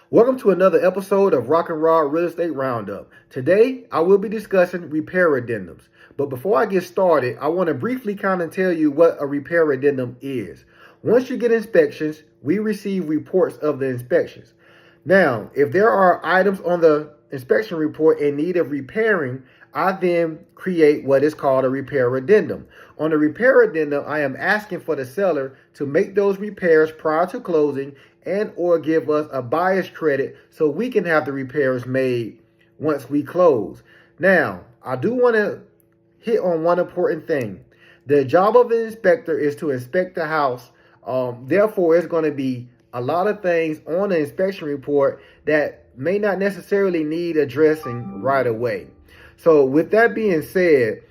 Welcome to another episode of Rock and Raw Real Estate Roundup. Today, I will be discussing repair addendums. But before I get started, I want to briefly kind of tell you what a repair addendum is. Once you get inspections, we receive reports of the inspections. Now, if there are items on the inspection report in need of repairing, I then create what is called a repair addendum. On the repair addendum, I am asking for the seller to make those repairs prior to closing and or give us a buyer's credit so we can have the repairs made once we close. Now, I do want to hit on one important thing. The job of the inspector is to inspect the house. Therefore, it's going to be a lot of things on the inspection report that may not necessarily need addressing right away. So with that being said,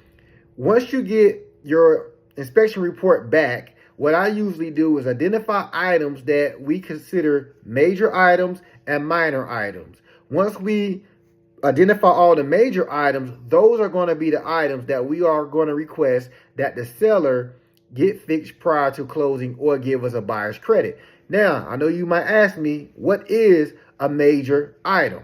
once you get your inspection report back, what I usually do is identify items that we consider major items and minor items. Once we identify all the major items, those are going to be the items that we are going to request that the seller get fixed prior to closing or give us a buyer's credit. Now, I know you might ask me, what is a major item?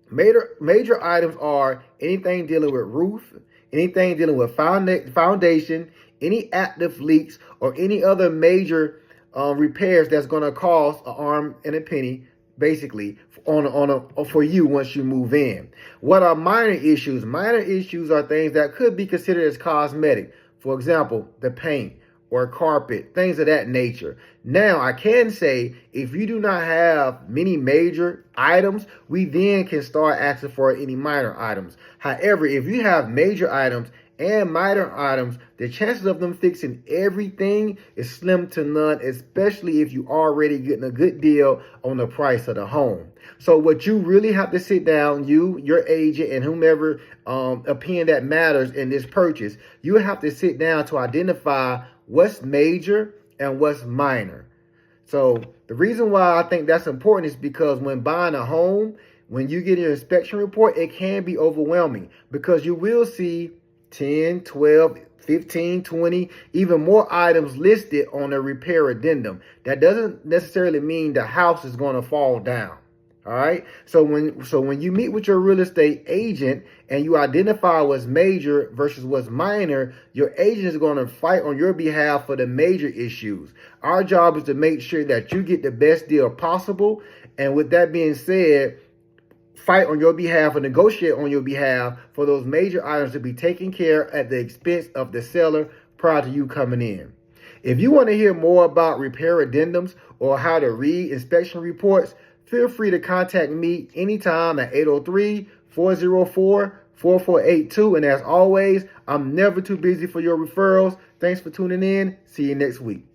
Major items are anything dealing with roof, anything dealing with foundation, any active leaks, or any other major repairs that's going to cost an arm and a penny, basically, for you once you move in. What are minor issues? Minor issues are things that could be considered as cosmetic. For example, the paint or carpet, things of that nature. Now, I can say if you do not have many major items, we then can start asking for any minor items. However, if you have major items and minor items, the chances of them fixing everything is slim to none, especially if you already getting a good deal on the price of the home. So what you really have to sit down, you, your agent, and whomever opinion that matters in this purchase, you have to sit down to identify what's major and what's minor. So the reason why I think that's important is because when buying a home, when you get your inspection report, it can be overwhelming because you will see 10, 12, 15, 20, even more items listed on a repair addendum. That doesn't necessarily mean the house is going to fall down. All right. So when you meet with your real estate agent and you identify what's major versus what's minor, your agent is going to fight on your behalf for the major issues. Our job is to make sure that you get the best deal possible. And with that being said, fight on your behalf or negotiate on your behalf for those major items to be taken care at the expense of the seller prior to you coming in. If you want to hear more about repair addendums or how to read inspection reports, feel free to contact me anytime at 803-404-4482. And as always, I'm never too busy for your referrals. Thanks for tuning in. See you next week.